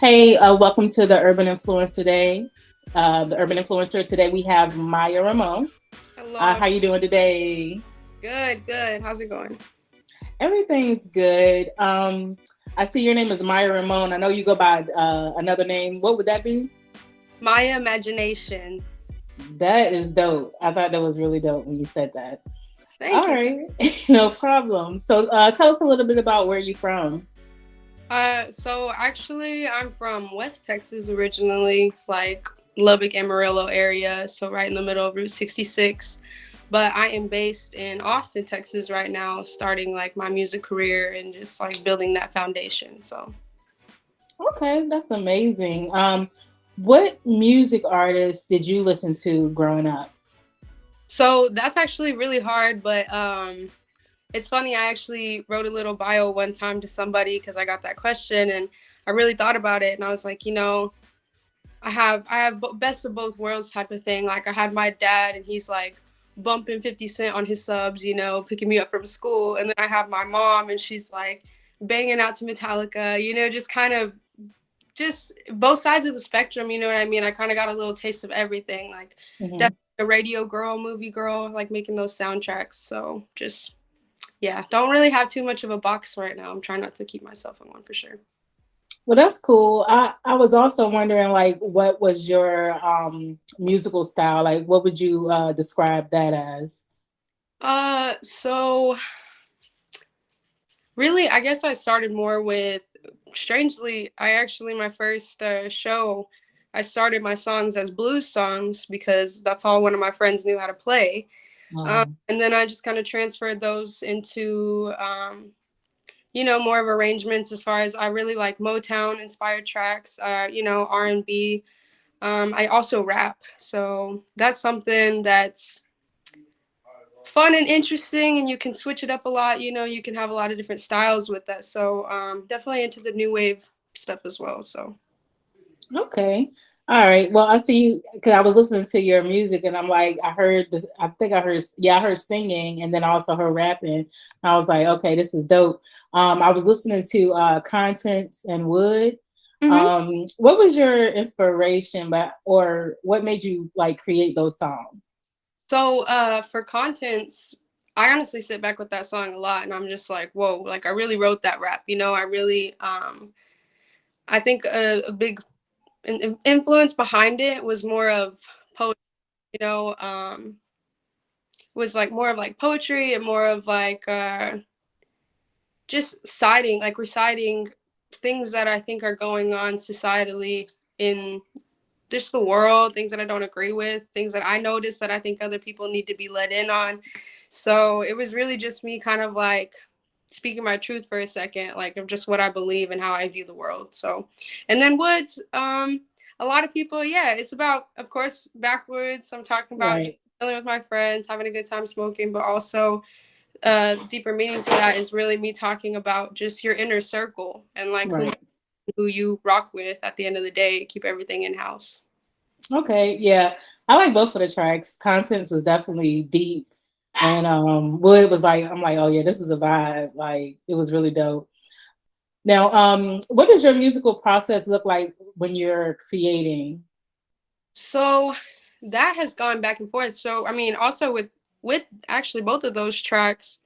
Hey, welcome to the Urban Influencer Day. The Urban Influencer today we have Mya Ramone. Hello. How you doing today? Good, good. How's it going? Everything's good. I see your name is Mya Ramone. I know you go by another name. What would that be? My imagination. That is dope. I thought that was really dope when you said that. Thank All you. right, no problem. So tell us a little bit about where you're from. So actually I'm from West Texas originally, like Lubbock Amarillo area, so right in the middle of Route 66. But I am based in Austin, Texas right now, starting like my music career and just like building that foundation. Okay, that's amazing. What music artists did you listen to growing up? So that's actually really hard, but it's funny. I actually wrote a little bio one time to somebody because I got that question and I really thought about it and I was like, I have best of both worlds type of thing. Like I had my dad and he's like bumping 50 Cent on his subs, picking me up from school, and then I have my mom and she's like banging out to Metallica, just kind of just both sides of the spectrum, you know what I mean? I kind of got a little taste of everything, like Mhm. definitely a radio girl, movie girl, like making those soundtracks. So just yeah, don't really have too much of a box right now. I'm trying not to keep myself in one for sure. Well, that's cool. I was also wondering, like, what was your musical style? Like, what would you describe that as? So really, I guess I started more with, strangely, I actually, my first show, I started my songs as blues songs because that's all one of my friends knew how to play. And then I just kind of transferred those into, more of arrangements as far as I really like Motown inspired tracks, R&B. I also rap. So that's something that's fun and interesting and you can switch it up a lot. You can have a lot of different styles with that. So definitely into the new wave stuff as well. So Okay. All right. Well, I see because I was listening to your music and I'm like, I think I heard, yeah, I heard singing and then I also heard rapping. I was like, okay, this is dope. I was listening to Contents and Wood. hmm What was your inspiration, but or what made you like create those songs? for contents, I honestly sit back with that song a lot and I'm just like, whoa, like I really wrote that rap. I really I think a big influence behind it was more of poetry, you know, um was like more of like poetry and more of like just citing, like reciting things that I think are going on societally in just the world, things that I don't agree with, things that I notice that I think other people need to be let in on. So it was really just me kind of like speaking my truth for a second, like of just what I believe and how I view the world. So, and then Woods, a lot of people, yeah, it's about, of course, backwards. I'm talking about Right. chilling with my friends, having a good time smoking, but also deeper meaning to that is really me talking about just your inner circle and like who Right. who you rock with at the end of the day. Keep everything in house. Okay, yeah. I like both of the tracks. Contents was definitely deep. And Wood was like, I'm like, oh yeah, this is a vibe. Like it was really dope. Now, what does your musical process look like when you're creating? So that has gone back and forth. So I mean, also with actually both of those tracks,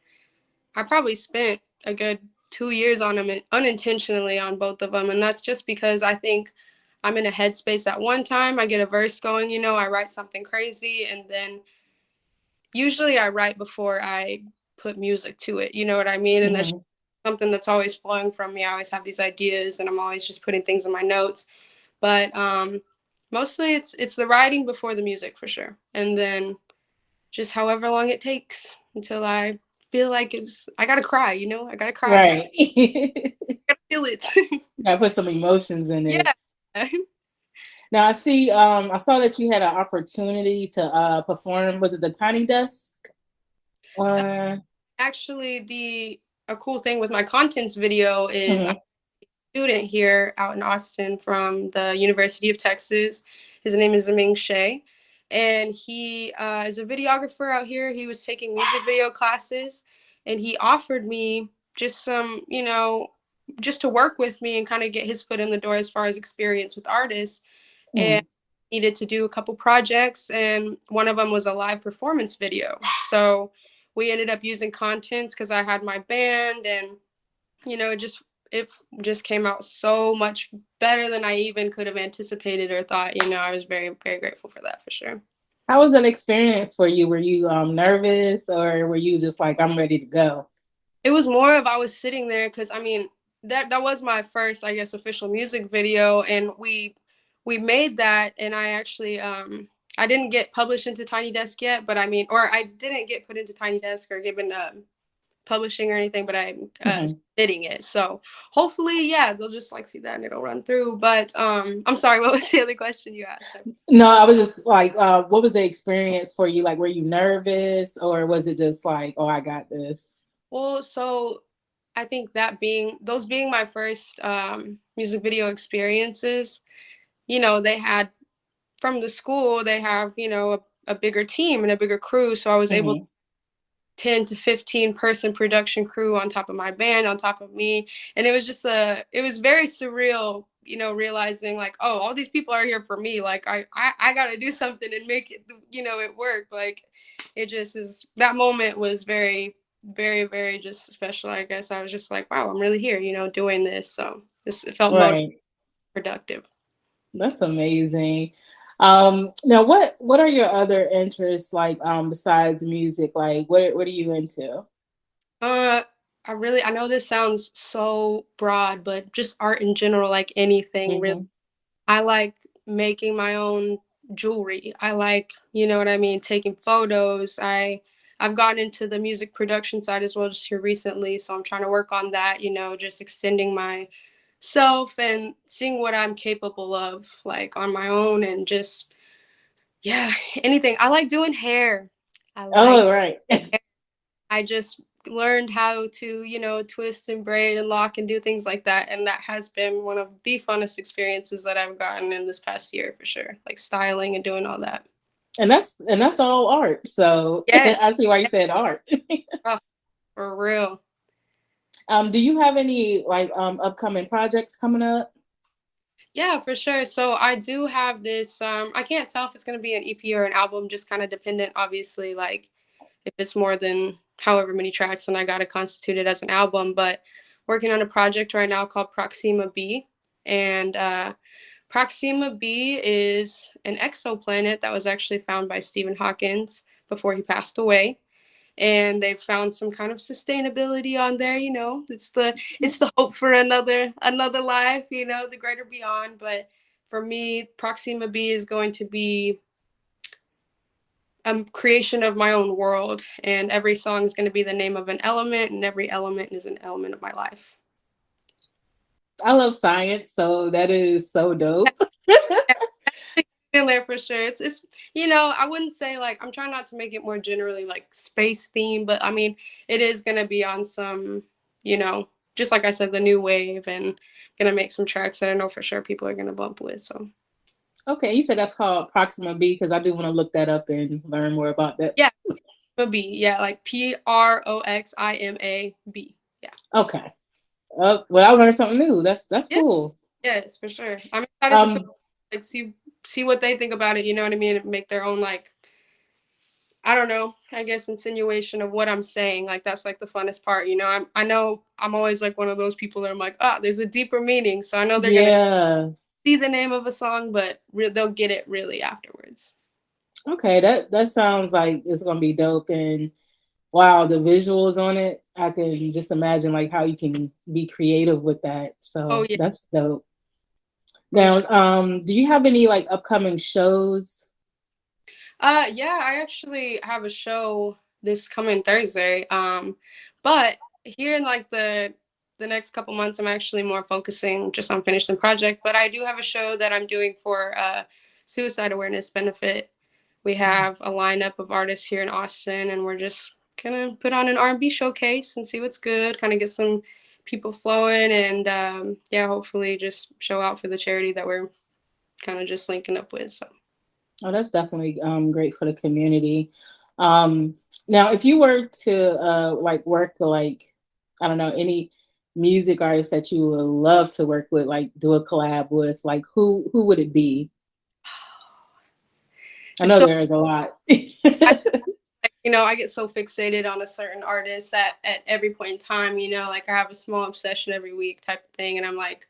I probably spent a good 2 years on them unintentionally on both of them, and that's just because I think I'm in a headspace at one time. I get a verse going, I write something crazy, and then usually I write before I put music to it. You know what I mean? And that's Mhm. something that's always flowing from me. I always have these ideas, and I'm always just putting things in my notes. But mostly it's the writing before the music for sure, and then just however long it takes until I feel like I gotta cry. I gotta cry. Right. Gotta feel it. Gotta put some emotions in it. Yeah. Now I saw that you had an opportunity to perform. Was it the Tiny Desk? Or Actually, the a cool thing with my contents video is I'm Mhm. a student here out in Austin from the University of Texas. His name is Zaming Shea, and he is a videographer out here. He was taking music video classes, and he offered me just some, just to work with me and kind of get his foot in the door as far as experience with artists. And Mm. needed to do a couple projects, and one of them was a live performance video. So we ended up using contents because I had my band, and it just came out so much better than I even could have anticipated or thought. I was very, very grateful for that, for sure. How was that experience for you? Were you nervous, or were you just like, I'm ready to go? It was more of I was sitting there because I mean that was my first, I guess, official music video, and we made that, and I actually I didn't get published into Tiny Desk yet, but I mean, or I didn't get put into Tiny Desk or given publishing or anything, but I'm Mhm. submitting it. So hopefully, yeah, they'll just like see that and it'll run through. But I'm sorry, what was the other question you asked? No, I was just like, what was the experience for you? Like, were you nervous, or was it just like, oh, I got this? Well, so I think that those being my first music video experiences, they had from the school, they have, a bigger team and a bigger crew. So I was able to Hmm. 10 to 15 person production crew on top of my band, on top of me. And it was very surreal, realizing like, oh, all these people are here for me. Like I got to do something and make it, it work. Like it just is, that moment was very, very, very just special. I guess I was just like, wow, I'm really here, doing this. So it felt motivating, Right. productive. That's amazing. Now what are your other interests like besides music? Like what are you into? Uh, I know this sounds so broad, but just art in general, like anything really. Hmm. I like making my own jewelry. I like, you know what I mean, taking photos. I've gotten into the music production side as well just here recently, so I'm trying to work on that, just extending myself and seeing what I'm capable of like on my own, and just yeah, anything. I like doing hair. I like Oh, right. I just learned how to, twist and braid and lock and do things like that. And that has been one of the funnest experiences that I've gotten in this past year, for sure. Like styling and doing all that. And that's all art. So Yes. I see why you Yes. said art. Oh, for real. Do you have any like upcoming projects coming up? Yeah, for sure. So I do have this, I can't tell if it's going to be an EP or an album, just kind of dependent, obviously, like if it's more than however many tracks, then I got to constitute it as an album. But working on a project right now called Proxima B. And Proxima b is an exoplanet that was actually found by Stephen Hawking before he passed away. And they've found some kind of sustainability on there, it's the hope for another life, the greater beyond. But for me, Proxima b is going to be a creation of my own world, and every song is going to be the name of an element, and every element is an element of my life. I love science, so that is so dope. In there for sure. It's I wouldn't say like, I'm trying not to make it more generally like space theme, but I mean it is gonna be on some, just like I said, the new wave, and gonna make some tracks that I know for sure people are gonna bump with. So Okay, you said that's called Proxima B because I do want to look that up and learn more about that. yeah, it'll be, yeah, like Proxima B. Yeah. Okay. Well, I learned something new. That's Yeah, cool. yes, for sure. I'm excited to put Um, like see what they think about it, you know what I mean? And make their own, like, I don't know, I guess insinuation of what I'm saying. Like that's like the funnest part, I know I'm always like one of those people that I'm like, there's a deeper meaning. So I know they're gonna yeah. see the name of a song, but they'll get it really afterwards. Okay, that sounds like it's gonna be dope. And wow, the visuals on it, I can just imagine like how you can be creative with that. Oh So yeah, that's dope. for sure. Now, do you have any like upcoming shows? Yeah, I actually have a show this coming Thursday. But here in like the next couple months, I'm actually more focusing just on finishing project. But I do have a show that I'm doing for suicide awareness benefit. We have a lineup of artists here in Austin, and we're just gonna put on an R&B showcase and see what's good. Kind of get some people flowing, and yeah, hopefully just show out for the charity that we're kind of just linking up with. So. Oh, that's definitely great for the community. Now, if you were to like work like I don't know music artists that you would love to work with, like do a collab with? Like who would it be? I It's know so, there's a lot. I, I get so fixated on a certain artist at every point in time, like I have a small obsession every week type of thing. And I'm like,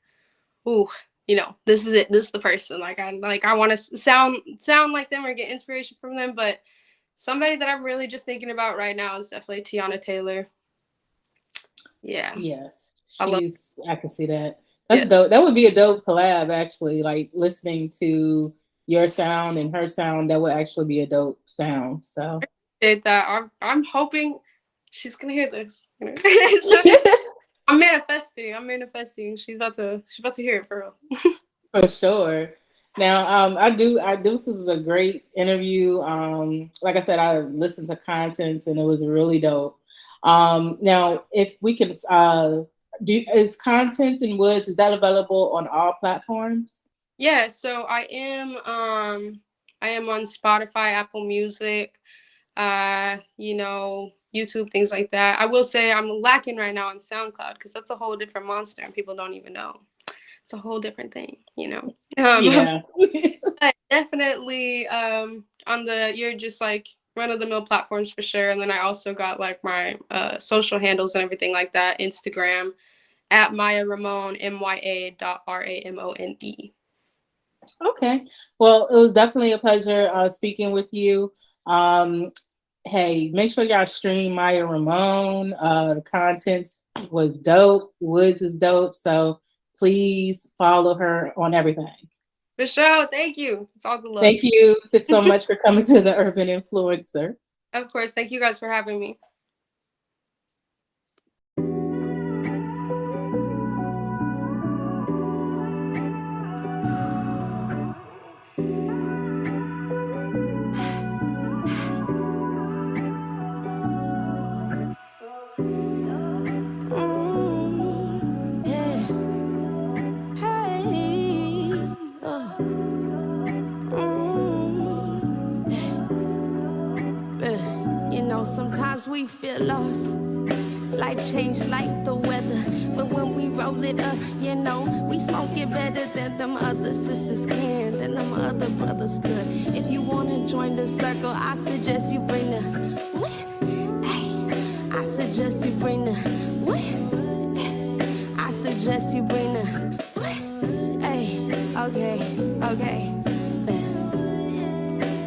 ooh, this is it. This is the person. I want to sound like them or get inspiration from them. But somebody that I'm really just thinking about right now is definitely Tiana Taylor. Yeah. Yes, I I can see that. That's yes. dope. That would be a dope collab, actually. Like listening to your sound and her sound, that would actually be a dope sound. So I'm hoping she's gonna hear this. So, I'm manifesting. She's about to hear it for real. for sure. Now, this was a great interview. Like I said, I listened to contents and it was really dope. Now, if we could, is Contents in Woods, is that available on all platforms? Yeah, so I am on Spotify, Apple Music, YouTube, things like that. I will say I'm lacking right now on SoundCloud because that's a whole different monster and people don't even know. It's a whole different thing. Yeah. But definitely on you're just like run of the mill platforms for sure. And then I also got like my social handles and everything like that. Instagram at Mya Ramone, MYA.RAMONE. Okay. Well, it was definitely a pleasure speaking with you. Hey, make sure y'all stream Mya Ramone. The content was dope. Woods is dope. So please follow her on everything. For sure. Thank you. It's all the love. Thank you so much for coming to the Urban Influencer. Of course. Thank you guys for having me. Sometimes we feel lost. Life changed like the weather, but when we roll it up, we smoke it better than them other sisters can, than them other brothers could. If you wanna join the circle, I suggest you bring the what? Ay, I suggest you bring the what? I suggest you bring the what? Hey, okay.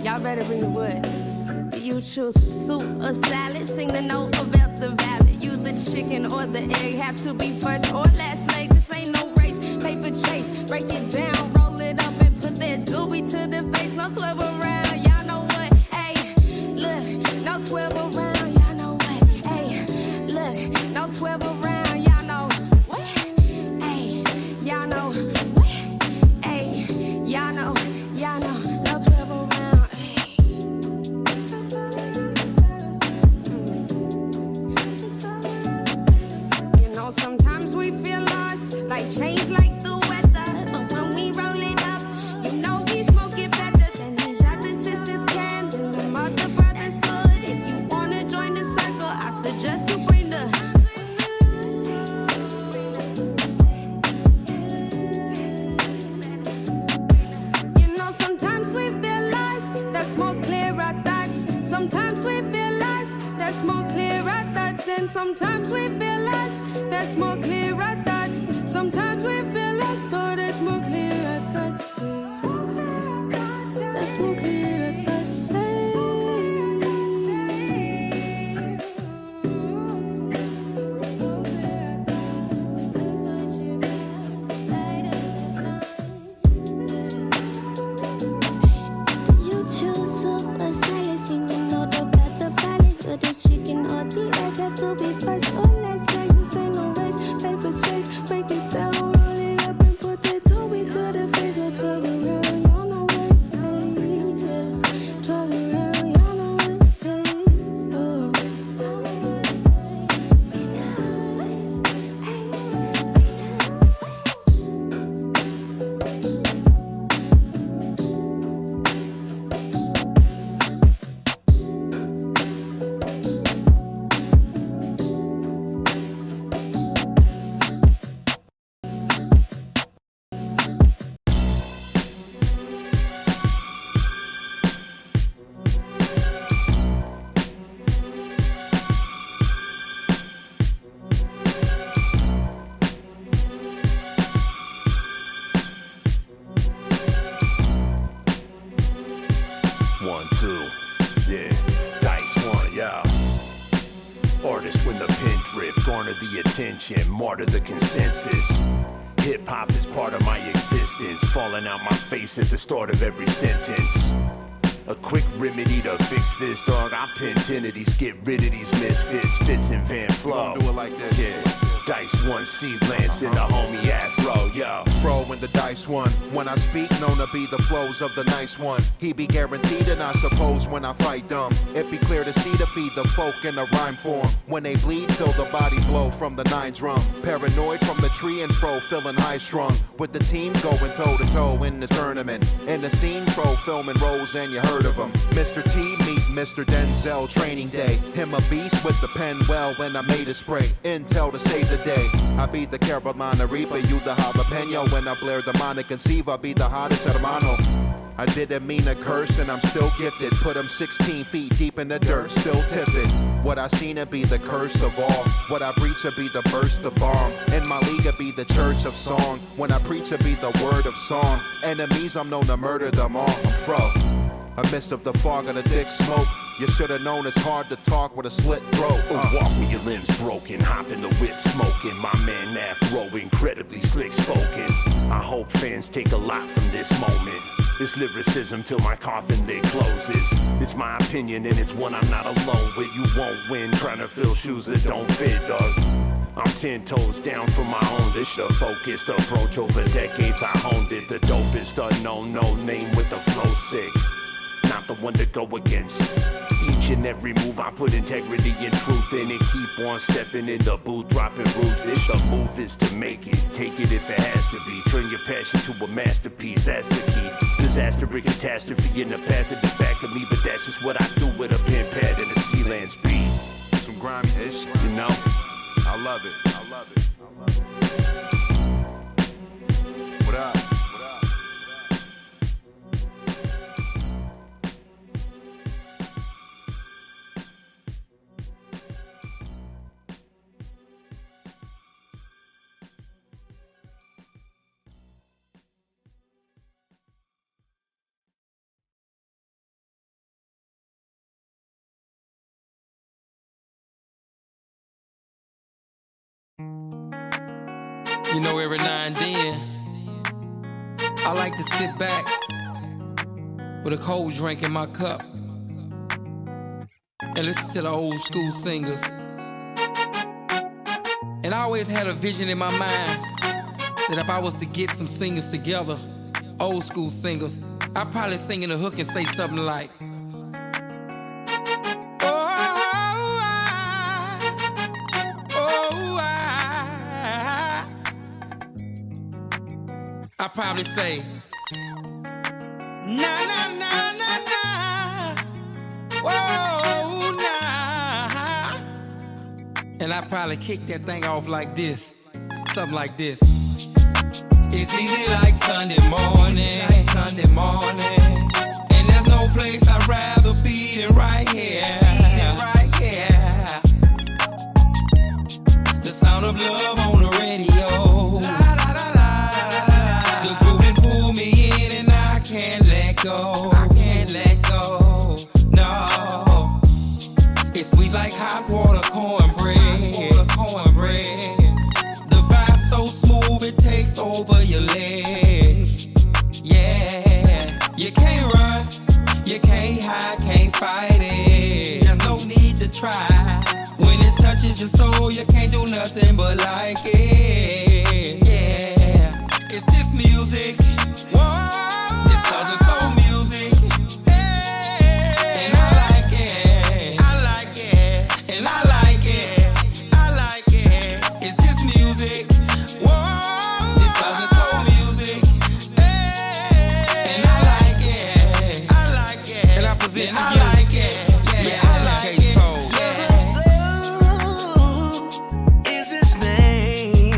Y'all better bring the wood. You choose soup or salad, sing the note about the ballad. You the chicken or the egg, have to be first or last leg. This ain't no race, paper chase. Break it down, roll it up and put that doobie to the face. No 12 around, y'all know what? Hey, look, no 12 around, y'all know what? Hey, look, no 12 around, y'all know what? Hey, y'all know what? Hey, y'all know, no 12 around. Sometimes we feel lost, like change like the weather. But when we roll it up, we smoke it better than these other sisters can, than them other brothers could. If you wanna join the circle, I suggest you bring the. Sometimes we feel lost, that's more clear our thoughts. Sometimes we feel lost, that's more clear our thoughts. And sometimes we feel lost, that's more clear our thoughts. Sometimes we feel lost, oh, that's more clear our thoughts. That's more clear our thoughts. You choose soup or salad, singing all about the ballad. You're the chicken or the egg, have to be first or last. Like this ain't no race, paper chase. Break it down, roll it up and put that doobie to the face. No 12 around, y'all know what? Hey, yeah. garner the attention, martyr the consensus. Hip-hop is part of my existence, falling out my face at the start of every sentence. A quick remedy to fix this, dog. I pin 10 of these, get rid of these misfits. Spitcent Van Flow. Do it like this. Yeah. Dice one, C Lance in the homie Afro, yo. Throw in the dice one. When I speak, known to be the flows of the nice one. He be guaranteed, and I suppose when I fight dumb, it be clear to see to feed the folk in the rhyme form. When they bleed, feel the body blow from the 9 drum. Paranoid from the tree and fro, feeling high strung. With the team going toe to toe in the tournament. In the scene, fro filming roles, and you heard of him. Mr. T meet Mr. Denzel, training day. Him a beast with the pen well when I made a spray. Intel to save the day. I be the Carolina Reaper, you the jalapeno. When I blare demonic and conceive, I be the hottest hermano. I didn't mean a curse and I'm still gifted. Put him 16 feet deep in the dirt, still tipping. What I seen it be the curse of all. What I preach it be the burst of bomb. In my league it be the church of song. When I preach it be the word of song. Enemies I'm known to murder them all. I'm fro. A mist of the fog of the thick smoke. You should've known it's hard to talk with a slit throat. Walk with your limbs broken, hop in the whip smoking. My man Afro, incredibly slick spoken. I hope fans take a lot from this moment. It's lyricism till my coffin lid closes. It's my opinion and it's one I'm not alone with. You won't win trying to fill shoes that don't fit, dog. I'm 10 toes down from my own. This a focused approach over decades. I honed it. The dopest unknown, no name with the flow sick. Not the one to go against. Each and every move I put integrity and truth in it. Keep on stepping in the booth, dropping root. This a move is to make it. Take it if it has to be. Turn your passion to a masterpiece, that's the key. Disaster or catastrophe in the path at the back of me. But that's just what I do with a pen pad and a Sealands beat. Some grimy ish, you know? I love it. I love it. I love it. What up? You know, every now and then, I like to sit back with a cold drink in my cup and listen to the old school singers. And I always had a vision in my mind that if I was to get some singers together, old school singers, I'd probably sing in the hook and say something like, I probably say, na na na na na, whoa nah, and I probably kick that thing off like this, something like this. It's easy like Sunday morning, and there's no place I'd rather be than right here, The sound of love on the radio. I can't let go, no. It's sweet like hot water cornbread. The vibe so smooth it takes over your legs. Yeah, you can't run, you can't hide, can't fight it. There's no need to try. When it touches your soul, you can't do nothing but like it. Yeah, it's this music. Whoa. Is his name?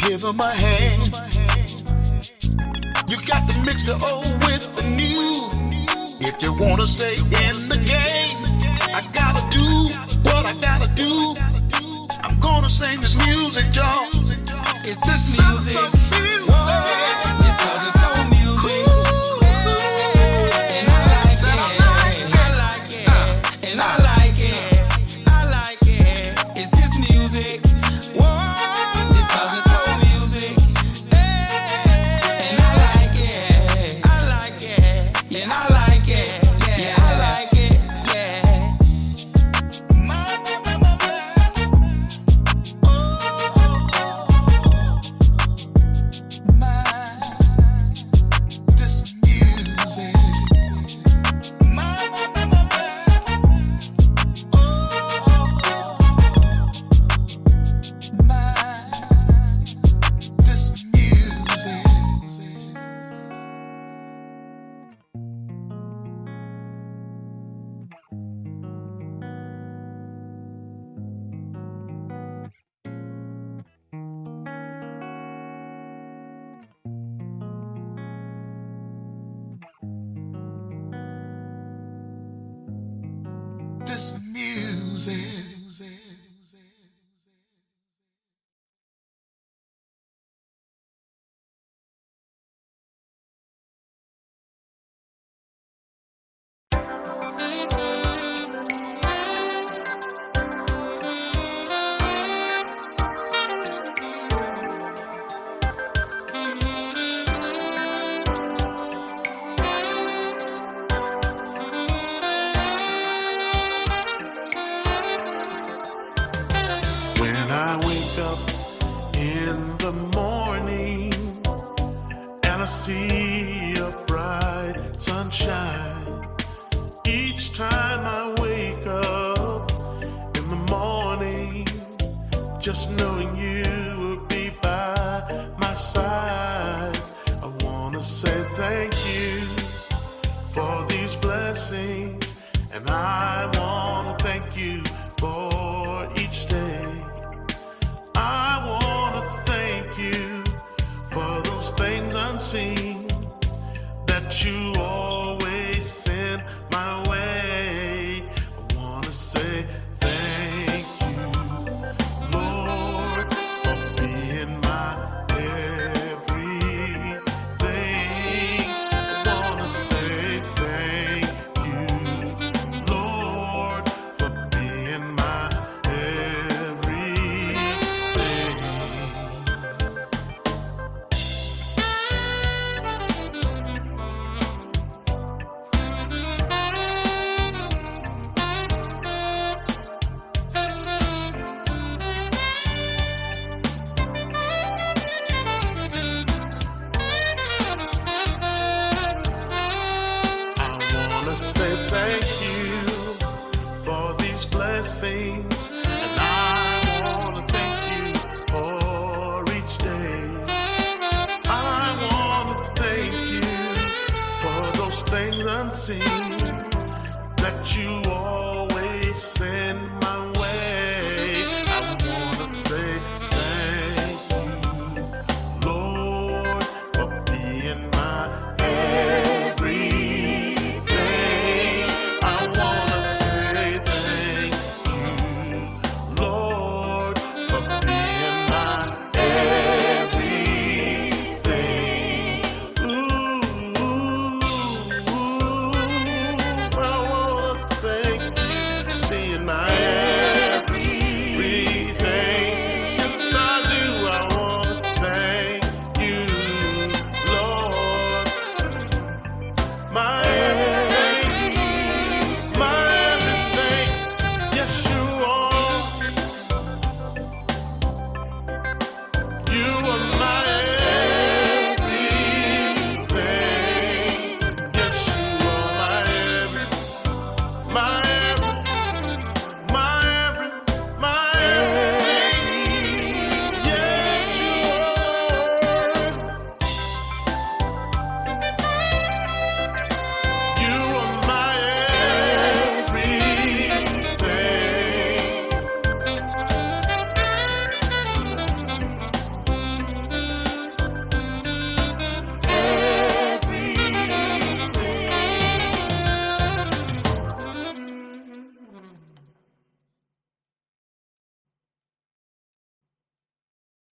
give them a hand. You got to mix the old with the new. If you wanna stay in the game, I gotta do what I gotta do. I'm gonna sing this music, y'all. It's this music. It's cause it's soul music. And I like it. I like it. And I like it. I like it. It's this music. It's cause it's soul music. And I like it. I like it. And I like it. Yeah, I like it. Yeah. This music. This music. This music. When I wake up in the morning and I see a bright sunshine, each time I wake up in the morning, just knowing you will be by my side, I wanna say thank you for these blessings, and I wanna thank you for each day. I wanna thank you for those things unseen that you always send my way. I wanna say thank you, Lord, for being my everything. I wanna say thank you, Lord, for being my everything. I wanna say thank you for these blessings, and I wanna thank you for each day. I wanna thank you for those things unseen that you all